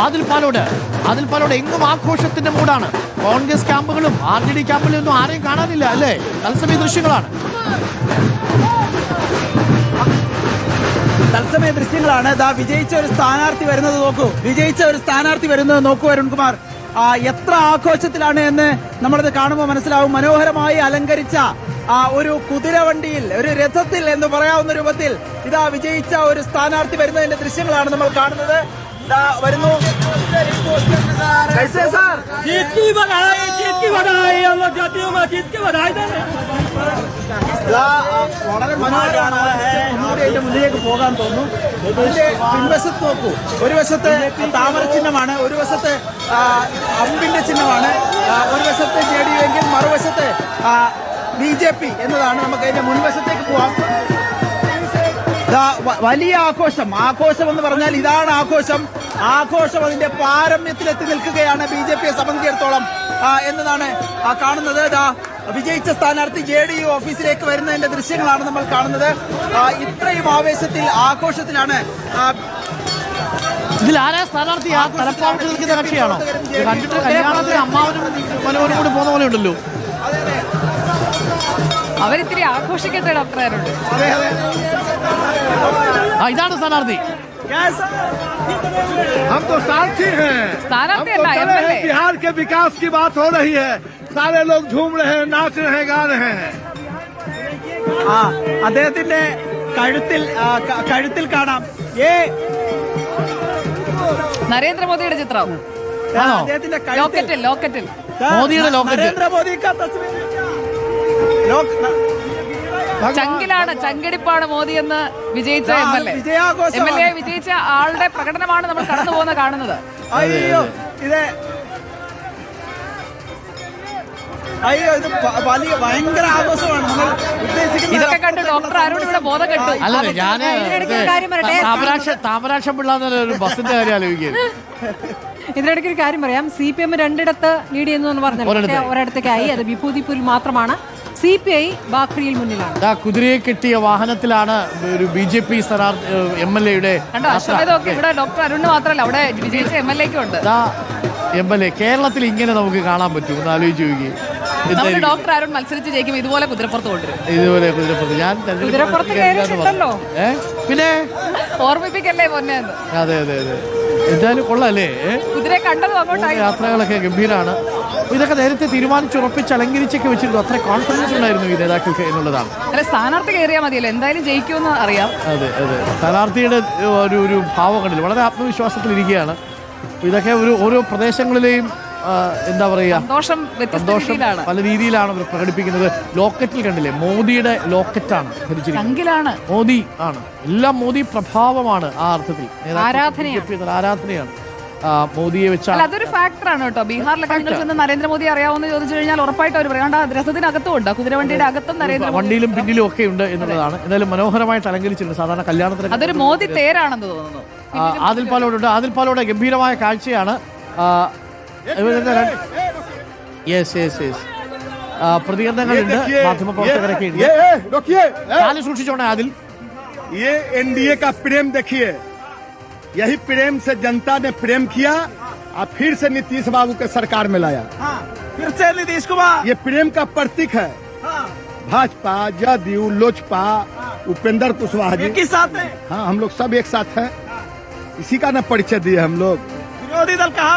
ആദിൽ പാലോട് എങ്ങും ആഘോഷത്തിന്റെ മൂടാണ്. കോൺഗ്രസ് ക്യാമ്പുകളും RJD ക്യാമ്പുകളും ഒന്നും ആരെയും കാണാനില്ല അല്ലേ? തത്സമയ ദൃശ്യങ്ങളാണ്. തത്സമയ ദൃശ്യങ്ങളാണ്. വിജയിച്ച ഒരു സ്ഥാനാർത്ഥി വരുന്നത് നോക്കൂ അരുൺകുമാർ. എത്ര ആഘോഷത്തിലാണ് എന്ന് നമ്മളത് കാണുമ്പോൾ മനസ്സിലാവും. മനോഹരമായി അലങ്കരിച്ച ഒരു കുതിരവണ്ടിയിൽ, ഒരു രഥത്തിൽ എന്ന് പറയാവുന്ന രൂപത്തിൽ വിജയിച്ച ഒരു സ്ഥാനാർത്ഥി വരുന്നതിന്റെ ദൃശ്യങ്ങളാണ് നമ്മൾ കാണുന്നത്. വരുന്നു. വളരെ മനോഹരമാണ്. ഒന്നുകൂടി അതിന്റെ മുന്നിലേക്ക് പോകാൻ തോന്നുന്നു. ഇതിന്റെ പിൻവശത്ത് നോക്കൂ. ഒരു വശത്ത് താമര ചിഹ്നമാണ്, ഒരു വശത്ത് അമ്പിന്റെ ചിഹ്നമാണ്, ഒരു വശത്ത് JDU എങ്കിൽ മറുവശത്ത് BJP എന്നതാണ്. നമുക്ക് അതിന്റെ മുൻവശത്തേക്ക് പോവാം. വലിയ ആഘോഷം എന്ന് പറഞ്ഞാൽ ഇതാണ് ആഘോഷം അതിന്റെ പാരമ്യത്തിലെത്തി നിൽക്കുകയാണ് BJPയെ സംബന്ധിച്ചിടത്തോളം എന്നതാണ് കാണുന്നത്. വിജയിച്ച സ്ഥാനാർത്ഥി JDU ഓഫീസിലേക്ക് വരുന്നതിന്റെ ദൃശ്യങ്ങളാണ് നമ്മൾ കാണുന്നത്. ഇത്രയും ആവേശത്തിൽ, ആഘോഷത്തിലാണ്. ഇതിൽ ആരാ സ്ഥാനാർത്ഥി? തലപ്പാവിട്ട് നിൽക്കുന്ന കക്ഷിയാണോ? കണ്ടിട്ട് കല്യാണത്തിന് അമ്മാവനും മനോഹരും കൂടി പോകുന്ന പോലെ ഉണ്ടല്ലോ. അവരിത്തിരി ആഘോഷിക്കട്ടെ ഡോക്ടറാരുണ്ട്. ഇതാണ് സ്ഥാനാർത്ഥി. हम तो सारथी हैं, बिहार के विकास की बात हो रही है, सारे लोग झूम रहे हैं, नाच रहे हैं, गा रहे हैं. അദ്ദേഹത്തിന്റെ കഴുത്തിൽ കാണാം നരേന്ദ്രമോദിയുടെ ചിത്രം. അദ്ദേഹത്തിന്റെ ലോക്കറ്റിൽ മോദിയുടെ ലോക്കറ്റ്. നരേന്ദ്രമോദി ചങ്കിടിപ്പാണ് മോദി എന്ന് വിജയിച്ച MLA വിജയിച്ച ആളുടെ പ്രകടനമാണ് നമ്മൾ കടന്നു പോകുന്ന കാണുന്നത്. ഇത് ഭയങ്കര ആഘോഷമാണ്. ഇതൊക്കെ കണ്ട് ഡോക്ടർ അരുൺ ഇവിടെ ബോധം കെട്ടു. അല്ല, ഞാന് താമരാക്ഷം പിള്ള ഒരു ബസിന്റെ കാര്യം ആലോചിക്കുന്നു. ഇതിനിടയ്ക്ക് ഒരു കാര്യം പറയാം. CPM 2 ലീഡ് ചെയ്യുന്നു പറഞ്ഞു. ഒരിടത്തേക്കായി അത് വിഭൂതിപൂരിൽ മാത്രമാണ്. CPI ബാഖ്രിയിൽ മുന്നിലാണ്. കുതിരയെ കെട്ടിയ വാഹനത്തിലാണ് ഒരു BJP MLA-യുടെ. ഇവിടെ ഡോക്ടർ അരുണിന് മാത്രമല്ല, അവിടെ വിജയിച്ച MLA-ക്കും ഉണ്ട്. MLA കേരളത്തിൽ ഇങ്ങനെ നമുക്ക് കാണാൻ പറ്റും എന്ന് ആലോചിച്ച് നോക്കി. ഡോക്ടർ അരുൺ മത്സരിച്ച് ജയിക്കും, ഇതുപോലെ കുതിരപ്പുറത്ത് കൊണ്ടുവരും. ഞാൻ പിന്നെ ഓർമ്മിപ്പിക്കല്ലേ പൊന്നെ. അതെ എന്തായാലും കൊള്ളാല്ലേ. കുതിരയെ കണ്ടതും അങ്ങോട്ടായി. യാത്രകളൊക്കെ ഗംഭീരമാണ്. ഇതൊക്കെ നേരത്തെ തീരുമാനിച്ചുറപ്പിച്ച് അലങ്കരിച്ചൊക്കെ വെച്ചിരുന്നു. അത്ര കോൺഫിഡൻസ് ഉണ്ടായിരുന്നു ഈ നേതാക്കൾക്ക് എന്നുള്ളതാണ്. അല്ലെ, സ്ഥാനാർത്ഥി കയറിയാൽ മതിയല്ലോ, എന്തായാലും ജയിക്കുമെന്ന് അറിയാം. അതെ സ്ഥാനാർത്ഥിയുടെ ഒരു ഭാവം കണ്ടില്ല, വളരെ ആത്മവിശ്വാസത്തിലിരിക്കുകയാണ്. ഇതൊക്കെ ഓരോ പ്രദേശങ്ങളിലെയും എന്താ പറയുക, സന്തോഷം പല രീതിയിലാണ് അവർ പ്രകടിപ്പിക്കുന്നത്. ലോക്കറ്റിൽ കണ്ടില്ലേ, മോദിയുടെ ലോക്കറ്റാണ് ധരിച്ചിരിക്കുന്നത്. മോദി ആണ്, എല്ലാം മോദി പ്രഭാവമാണ്. ആ അർത്ഥത്തിൽ ആരാധനയാണ് മോദിയെ വെച്ചാൽ. അതൊരു ഫാക്ടറാണ് കേട്ടോ. ബീഹാറിലൊക്കെ നിങ്ങൾക്ക് നരേന്ദ്രമോദി അറിയാവുന്ന ചോദിച്ചു കഴിഞ്ഞാൽ ഉറപ്പായിട്ട് അവർ പറയാം. രഥത്തിനകത്തും ഉണ്ട്, കുതിരവണ്ടിയുടെ അകത്തും നരേന്ദ്രമോദി, വണ്ടിയിലും പിന്നിലും ഒക്കെ ഉണ്ട് എന്നുള്ളതാണ്. എന്തായാലും മനോഹരമായിട്ട് അലങ്കരിച്ചിട്ടുണ്ട്. സാധാരണ കല്യാണത്തിന് അതൊരു മോദി തേരാണെന്ന് തോന്നുന്നു. ആദിൽ പാലോട് ഗംഭീരമായ കാഴ്ചയാണ്. പ്രതികരണങ്ങളുണ്ട്, മാധ്യമപ്രവർത്തകരൊക്കെ ഉണ്ട്. സൂക്ഷിച്ചോണേ ആദിൽ. NDA का प्रेम देखिए, यही प्रेम से जनता ने प्रेम किया और फिर से नीतीश बाबू के सरकार में लाया. फिर से नीतीश कुमार ये प्रेम का प्रतीक है. भाजपा, जदयू, लोजपा, उपेंद्र कुशवाहा जी के साथ है. हाँ, हम लोग सब एक साथ हैं. इसी का न परिचय दिए हम लोग. विरोधी दल कहा,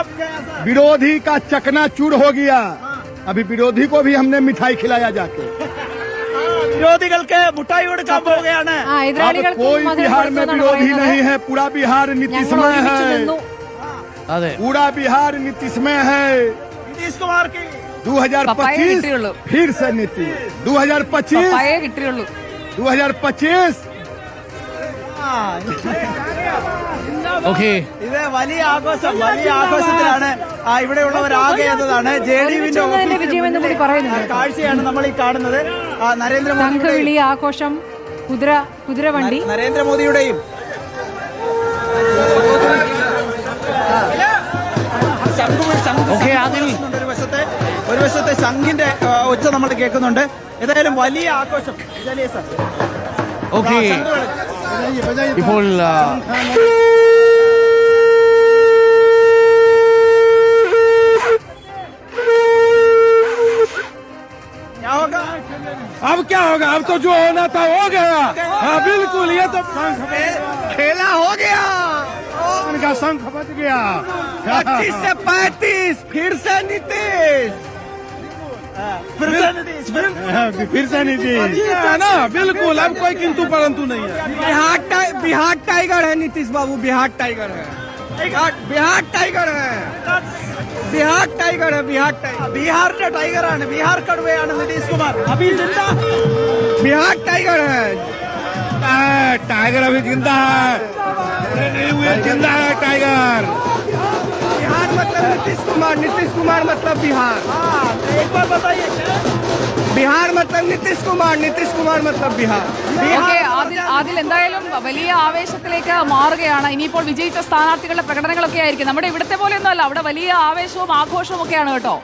विरोधी का चकनाचूर हो गया. अभी विरोधी को भी हमने मिठाई खिलाया जाके. विरोधी दल के मिठाई हो गया ना. कोई बिहार में विरोधी नहीं है, पूरा बिहार नीतीशमय है. पूरा बिहार नीतीशमय है. नीतीश कुमार की 2025 फिर से नीति 2025 ഇത് വലിയ ആഘോഷത്തിലാണ് ഇവിടെയുള്ളവരാകെ എന്നതാണ്. JDUവിന്റെ വിജയമെന്ന് കൂടി പറയുന്നുണ്ട്. കാഴ്ചയാണ് നമ്മൾ ഈ കാണുന്നത്. നരേന്ദ്രമോദി ആഘോഷം, കുതിരവണ്ടി, നരേന്ദ്രമോദിയുടെയും ഒരു വശത്തെ ശംഖിന്റെ ഒച്ച നമ്മൾ കേൾക്കുന്നുണ്ട്. ഏതായാലും വലിയ ആഘോഷം. ഇപ്പോൾ अब तो जो होना था हो गया। हाँ बिल्कुल, ये तो खेला हो गया, उनका शंख बज गया। 25 से 35 फिर से नीतीश। फिर से नीतीश ना, बिल्कुल, अब कोई किंतु परंतु नहीं है। बिहार टाइगर है नीतीश बाबू, बिहार टाइगर है, बिहार टाइगर है, बिहार टाइगर है, बिहार टाइगर, बिहार के टाइगर ആണ്, बिहार कड़वे ആണ് नीतीश कुमार अभी जिंदा। बिहार टाइगर है, टाइगर अभी जिंदा है, नहीं हुए, जिंदा है टाइगर। बिहार मतलब नीतीश कुमार मतलब बिहार। एक बार बताइए, बिहार मतलब नीतीश कुमार मतलब बिहार। ഓക്കെ, അതിൽ എന്തായാലും വലിയ ആവേശത്തിലേക്ക് മാറുകയാണ്. ഇനിയിപ്പോൾ വിജയിച്ച സ്ഥാനാർത്ഥികളുടെ പ്രകടനങ്ങളൊക്കെ ആയിരിക്കും. നമ്മുടെ ഇവിടുത്തെ പോലെയൊന്നും അല്ല, അവിടെ വലിയ ആവേശവും ആഘോഷവും ഒക്കെയാണ് കേട്ടോ.